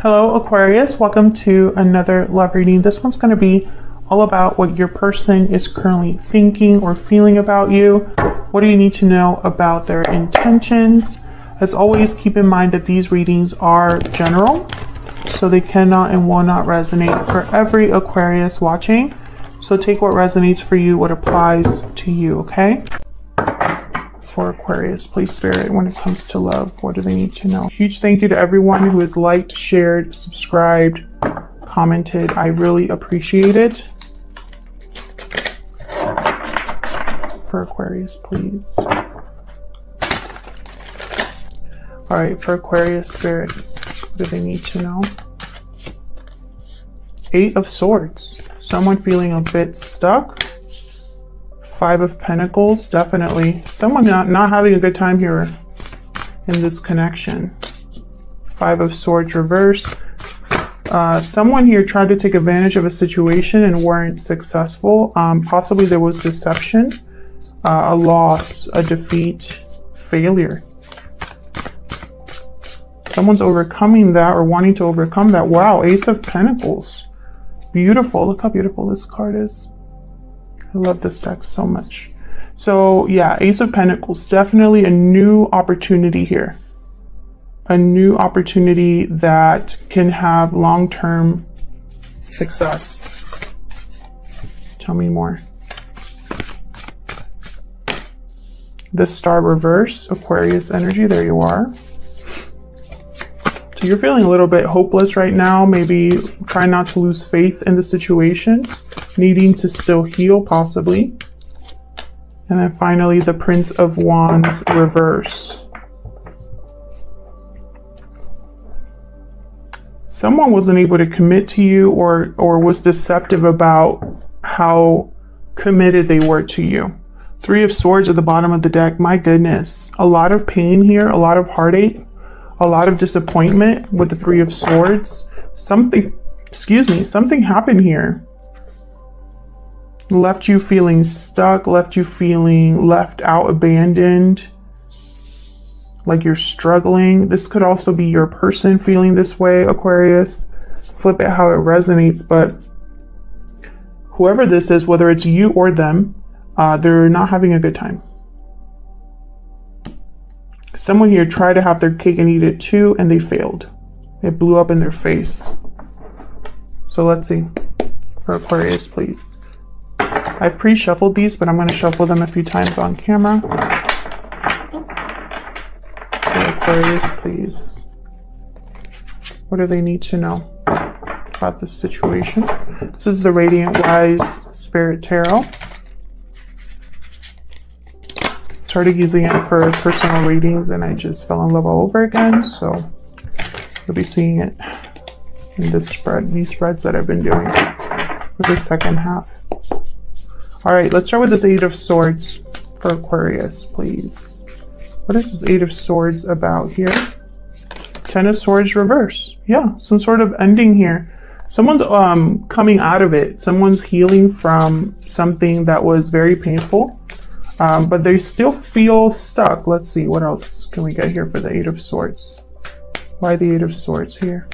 Hello Aquarius, welcome to another love reading. This one's going to be all about what your person is currently thinking or feeling about you. What do you need to know about their intentions? As always, keep in mind that these readings are general, so they cannot and will not resonate for every Aquarius watching. So take what resonates for you, what applies to you, okay? For Aquarius, please Spirit, when it comes to love, what do they need to know? Huge thank you to everyone who has liked, shared, subscribed, commented. I really appreciate it. For Aquarius, please. All right, for Aquarius Spirit, what do they need to know? 8 of Swords. Someone feeling a bit stuck. 5 of Pentacles, definitely. Someone not having a good time here in this connection. 5 of Swords reverse. Someone here tried to take advantage of a situation and weren't successful. Possibly there was deception, a loss, a defeat, failure. Someone's overcoming that or wanting to overcome that. Wow, Ace of Pentacles. Beautiful. Look how beautiful this card is. I love this deck so much. So yeah, Ace of Pentacles, definitely a new opportunity here. A new opportunity that can have long-term success. Tell me more. The Star reverse, Aquarius energy, there you are. So you're feeling a little bit hopeless right now, maybe trying not to lose faith in the situation, needing to still heal possibly. And then finally, the Prince of Wands reverse. Someone wasn't able to commit to you or was deceptive about how committed they were to you. 3 of Swords at the bottom of the deck. My goodness, a lot of pain here, a lot of heartache, a lot of disappointment with the 3 of Swords. Something happened here. Left you feeling stuck, left you feeling left out, abandoned, like you're struggling. This could also be your person feeling this way, Aquarius. Flip it how it resonates, but whoever this is, whether it's you or them, they're not having a good time. Someone here tried to have their cake and eat it too, and they failed. It blew up in their face. So let's see. For Aquarius, please. I've pre-shuffled these, but I'm going to shuffle them a few times on camera. For Aquarius, please. What do they need to know about this situation? This is the Radiant Wise Spirit Tarot. Started using it for personal readings and I just fell in love all over again, so you'll be seeing it in this spread, these spreads that I've been doing for the second half. All right, let's start with this 8 of Swords for Aquarius, please. What is this 8 of Swords about here? 10 of Swords reverse. Yeah, some sort of ending here. Someone's coming out of it. Someone's healing from something that was very painful. But they still feel stuck. Let's see, what else can we get here for the 8 of Swords? Why the 8 of Swords here?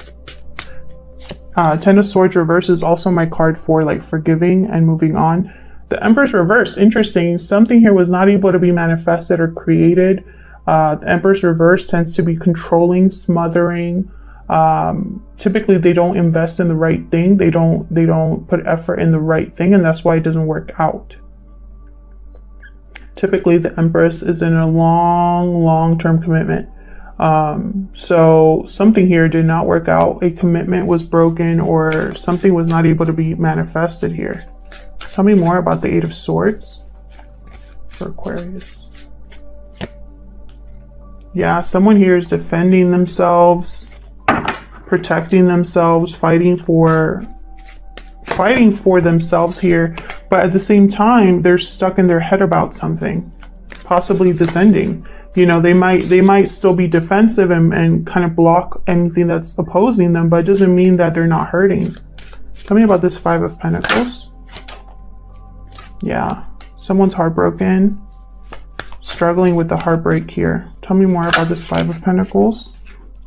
10 of Swords reverse is also my card for like forgiving and moving on. The Empress reverse, interesting. Something here was not able to be manifested or created. The Empress reverse tends to be controlling, smothering. Typically they don't invest in the right thing. They don't put effort in the right thing, and that's why it doesn't work out. Typically, the Empress is in a long-term commitment. So something here did not work out. A commitment was broken or something was not able to be manifested here. Tell me more about the 8 of Swords for Aquarius. Yeah, someone here is defending themselves, protecting themselves, fighting for themselves here. But at the same time, they're stuck in their head about something, possibly this ending. You know, they might still be defensive and kind of block anything that's opposing them, but it doesn't mean that they're not hurting. Tell me about this 5 of Pentacles. Yeah, someone's heartbroken, struggling with the heartbreak here. Tell me more about this 5 of Pentacles.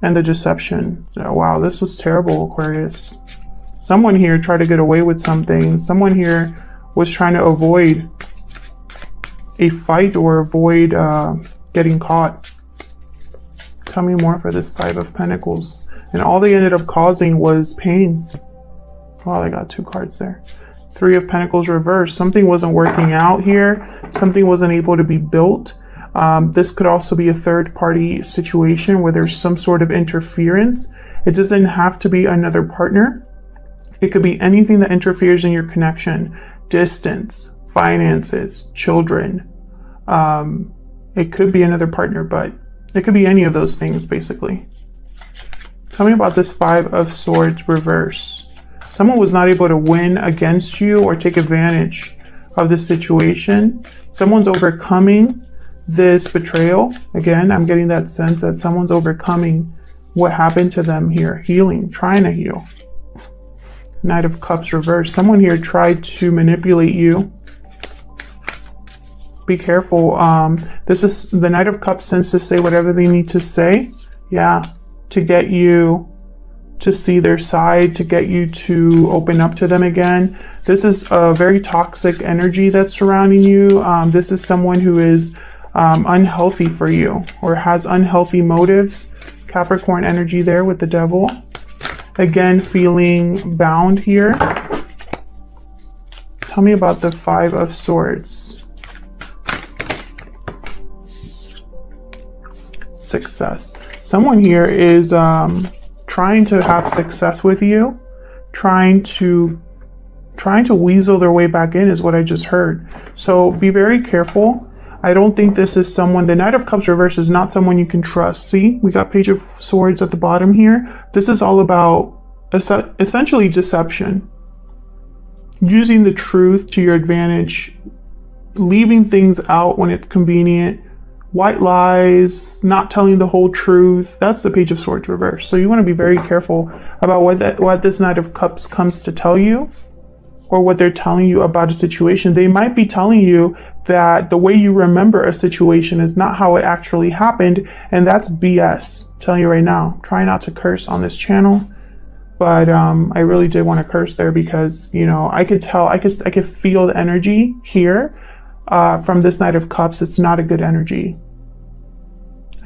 and the deception. Oh, wow, this was terrible, Aquarius. Someone here tried to get away with something. Someone here was trying to avoid a fight or avoid getting caught. Tell me more for this Five of Pentacles. And all they ended up causing was pain. Wow, they got 2 cards there. Three of Pentacles reversed. Something wasn't working out here. Something wasn't able to be built. This could also be a third-party situation where there's some sort of interference. It doesn't have to be another partner. It could be anything that interferes in your connection. Distance, finances, children. It could be another partner, but it could be any of those things, basically. Tell me about this Five of Swords reverse. Someone was not able to win against you or take advantage of this situation. Someone's overcoming this betrayal. Again, I'm getting that sense that someone's overcoming what happened to them here. Healing, trying to heal. Knight of Cups reversed. Someone here tried to manipulate you. Be careful. This is the Knight of Cups tends to say whatever they need to say. Yeah, to get you to see their side, to get you to open up to them again. This is a very toxic energy that's surrounding you. This is someone who is unhealthy for you or has unhealthy motives. Capricorn energy there with the Devil. Again, feeling bound here. Tell me about the Five of Swords. Success. Someone here is trying to have success with you, trying to weasel their way back in is what I just heard. So be very careful. I don't think this is someone, the Knight of Cups reverse is not someone you can trust. See, we got Page of Swords at the bottom here. This is all about essentially deception. Using the truth to your advantage, leaving things out when it's convenient, white lies, not telling the whole truth. That's the Page of Swords reverse. So you want to be very careful about what this Knight of Cups comes to tell you or what they're telling you about a situation. They might be telling you that the way you remember a situation is not how it actually happened, and that's BS. I'm telling you right now, try not to curse on this channel, but I really did want to curse there because, you know, I could tell, I could feel the energy here from this Knight of Cups. It's not a good energy.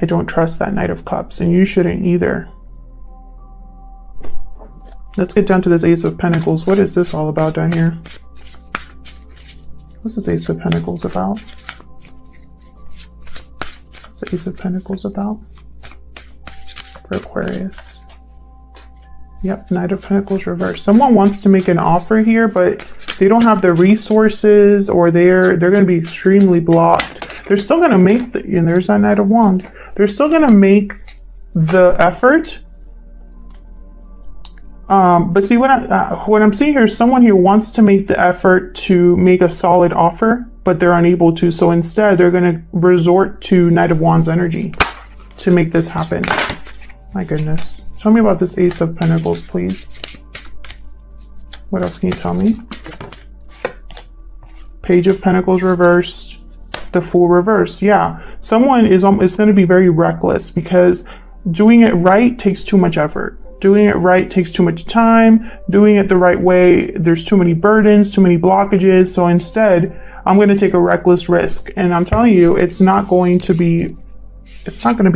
I don't trust that Knight of Cups, and you shouldn't either. Let's get down to this Ace of Pentacles. What is this all about down here? What's this Ace of Pentacles about? What's the Ace of Pentacles about? For Aquarius. Yep, Knight of Pentacles reversed. Someone wants to make an offer here, but they don't have the resources, or they're going to be extremely blocked. They're still going to make the, and there's that Knight of Wands. They're still going to make the effort. But see, what I'm seeing here is someone here wants to make the effort to make a solid offer, but they're unable to. So instead, they're going to resort to Knight of Wands energy to make this happen. My goodness. Tell me about this Ace of Pentacles, please. What else can you tell me? Page of Pentacles reversed. The Fool reversed. Yeah. Someone is going to be very reckless because doing it right takes too much effort. Doing it right takes too much time. Doing it the right way, there's too many burdens, too many blockages. So instead, I'm going to take a reckless risk. And I'm telling you, it's not going to be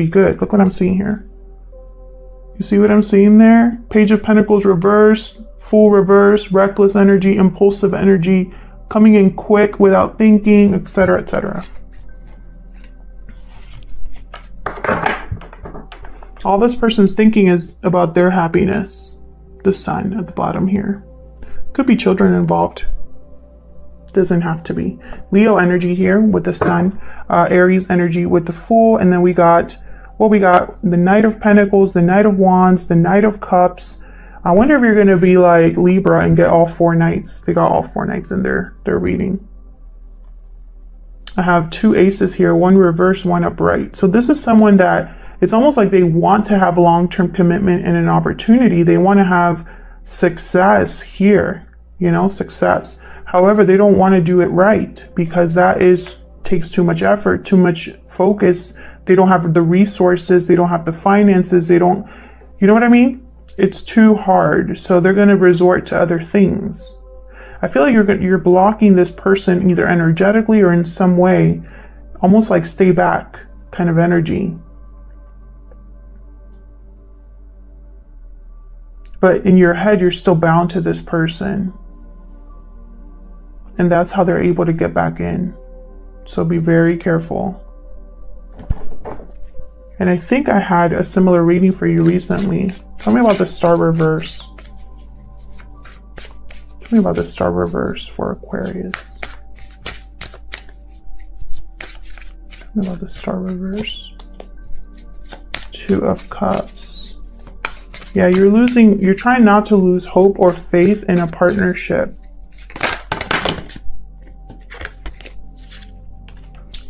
good. Look what I'm seeing here. You see what I'm seeing there? Page of Pentacles reversed, Fool reversed, reckless energy, impulsive energy, coming in quick without thinking, etc., etc. All this person's thinking is about their happiness. The Sun at the bottom here. Could be children involved. Doesn't have to be. Leo energy here with the Sun. Aries energy with the Fool. And then we got, well, we got the Knight of Pentacles, the Knight of Wands, the Knight of Cups. I wonder if you're going to be like Libra and get all 4 Knights. They got all 4 Knights in their reading. I have 2 aces here, one reversed, one upright. So this is someone that it's almost like they want to have long-term commitment and an opportunity. They want to have success here, you know, success. However, they don't want to do it right because that takes too much effort, too much focus, They don't have the resources. They don't have the finances. They don't, you know what I mean? It's too hard. So they're going to resort to other things. I feel like you're blocking this person either energetically or in some way, almost like stay back kind of energy. But in your head, you're still bound to this person. And that's how they're able to get back in. So be very careful. And I think I had a similar reading for you recently. Tell me about the star reverse. Tell me about the star reverse for Aquarius. Tell me about the star reverse. Two of Cups. Yeah, you're trying not to lose hope or faith in a partnership.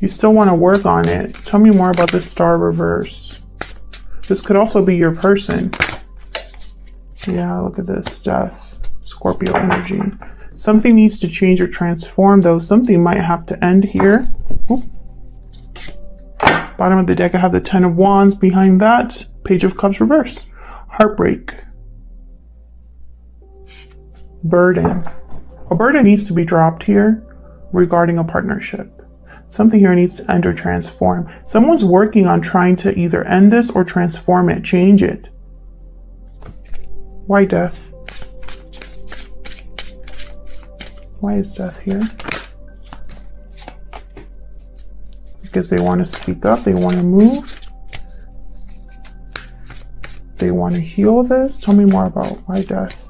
You still want to work on it. Tell me more about the star reverse. This could also be your person. Yeah, look at this. Death. Scorpio energy. Something needs to change or transform, though. Something might have to end here. Oop. Bottom of the deck, I have the 10 of Wands. Behind that, Page of Cups reverse. Heartbreak. Burden. A burden needs to be dropped here regarding a partnership. Something here needs to end or transform. Someone's working on trying to either end this or transform it, change it. Why death? Why is death here? Because they want to speak up, they want to move. They want to heal this. Tell me more about why death.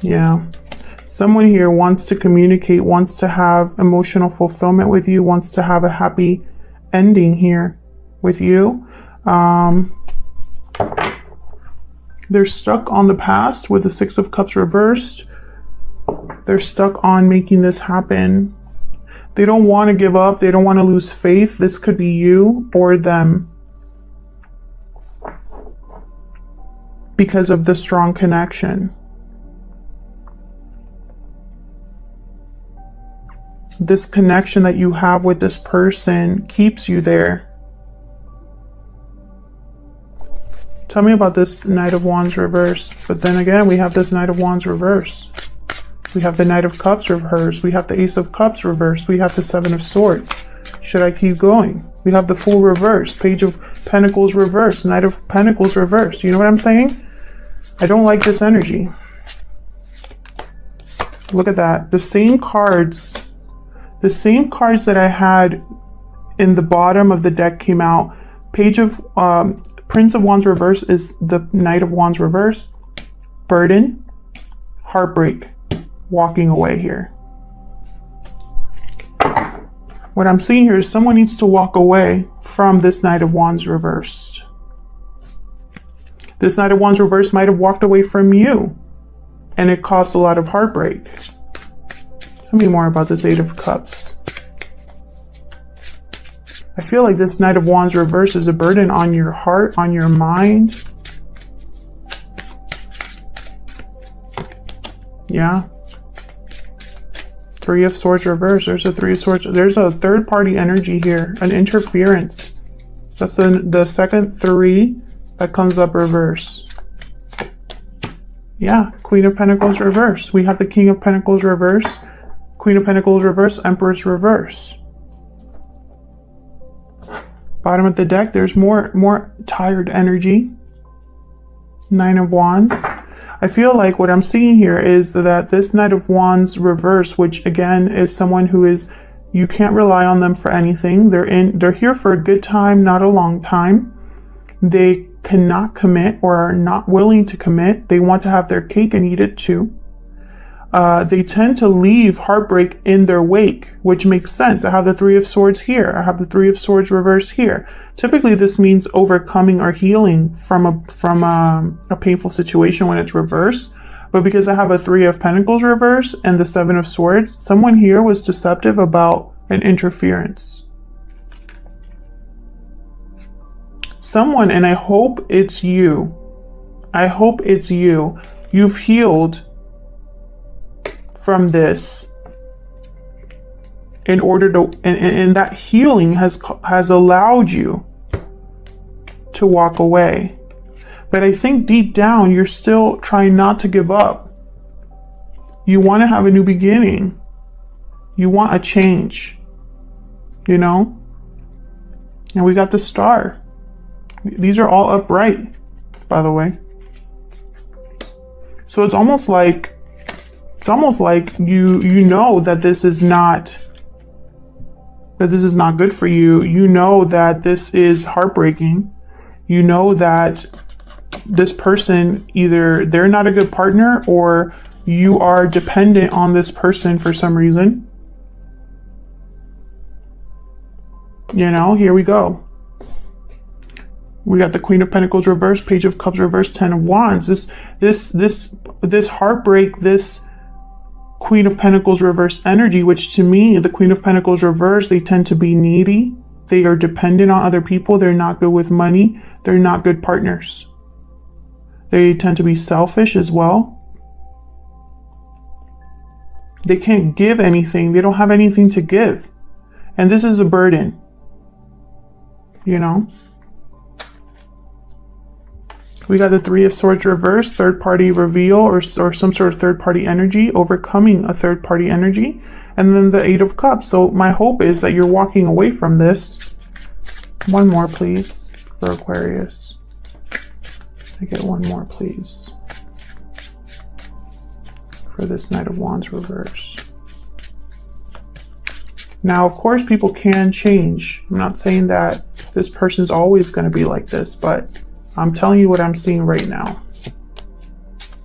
Yeah, someone here wants to communicate, wants to have emotional fulfillment with you, wants to have a happy ending here with you. They're stuck on the past with the 6 of Cups reversed. They're stuck on making this happen. They don't want to give up. They don't want to lose faith. This could be you or them. Because of the strong connection. This connection that you have with this person keeps you there. Tell me about this Knight of Wands reverse. But then again, we have this Knight of Wands reverse. We have the Knight of Cups reverse. We have the Ace of Cups reverse. We have the 7 of Swords. Should I keep going? We have the Fool reverse. Page of Pentacles reverse. Knight of Pentacles reverse. You know what I'm saying? I don't like this energy. Look at that. The same cards that I had in the bottom of the deck came out. Page of Prince of Wands reverse is the Knight of Wands reverse. Burden, heartbreak, walking away here. What I'm seeing here is someone needs to walk away from this Knight of Wands reversed. This Knight of Wands reversed might have walked away from you, and it caused a lot of heartbreak. Tell me more about this 8 of Cups. I feel like this Knight of Wands reverse is a burden on your heart, on your mind. Yeah. 3 of Swords reverse. There's a 3 of Swords. There's a third party energy here, an interference. That's the second 3 that comes up reverse. Yeah, Queen of Pentacles reverse. We have the King of Pentacles reverse. Queen of Pentacles reverse, Empress reverse. Bottom of the deck, there's more tired energy. 9 of Wands. I feel like what I'm seeing here is that this Knight of Wands reverse, which again is someone who is, you can't rely on them for anything. They're here for a good time, not a long time. They cannot commit or are not willing to commit. They want to have their cake and eat it too. They tend to leave heartbreak in their wake, which makes sense. I have the 3 of Swords here. I have the 3 of Swords reversed here. Typically, this means overcoming or healing from a painful situation when it's reversed. But because I have a 3 of Pentacles reversed and the 7 of Swords, someone here was deceptive about an interference. Someone, and I hope it's you. I hope it's you. You've healed from this. in order to, and that healing has allowed you to walk away. But I think deep down, you're still trying not to give up. You want to have a new beginning. You want a change, you know? And we got the Star. These are all upright, by the way. So it's almost like you know that this is not good for you. You know that this is heartbreaking. You know that this person, either they're not a good partner or you are dependent on this person for some reason. You know, here we go. We got the Queen of Pentacles reverse, Page of Cups reverse, 10 of Wands. This heartbreak, this Queen of Pentacles reverse energy, which to me, the Queen of Pentacles reverse, they tend to be needy. They are dependent on other people. They're not good with money. They're not good partners. They tend to be selfish as well. They can't give anything. They don't have anything to give. And this is a burden. You know? We got the Three of Swords reverse, third party reveal, or some sort of third party energy, overcoming a third party energy. And then the Eight of Cups. So my hope is that you're walking away from this. One more, please, for Aquarius. I get one more, please, for this Knight of Wands reverse. Now, of course, people can change. I'm not saying that this person's always going to be like this, but I'm telling you what I'm seeing right now.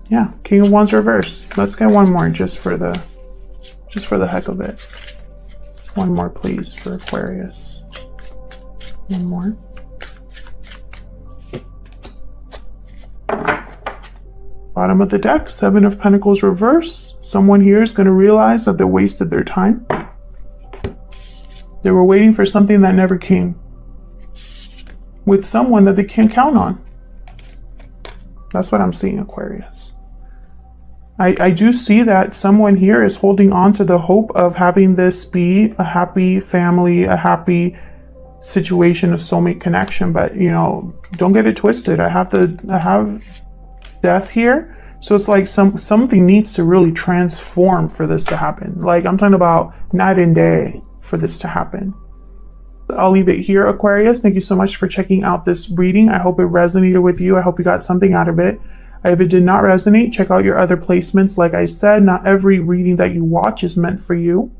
Yeah, King of Wands reverse. Let's get one more just for the heck of it. One more, please, for Aquarius. One more. Bottom of the deck, Seven of Pentacles reverse. Someone here is going to realize that they wasted their time. They were waiting for something that never came, with someone that they can't count on. That's what I'm seeing, Aquarius. I do see that someone here is holding on to the hope of having this be a happy family, a happy situation, a soulmate connection. But, you know, don't get it twisted. I have death here. So it's like something needs to really transform for this to happen. Like, I'm talking about night and day for this to happen. I'll leave it here, Aquarius. Thank you so much for checking out this reading. I hope it resonated with you. I hope you got something out of it. If it did not resonate, check out your other placements. Like I said, not every reading that you watch is meant for you.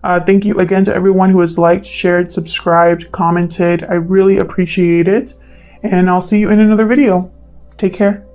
Thank you again to everyone who has liked, shared, subscribed, commented. I really appreciate it. And I'll see you in another video. Take care.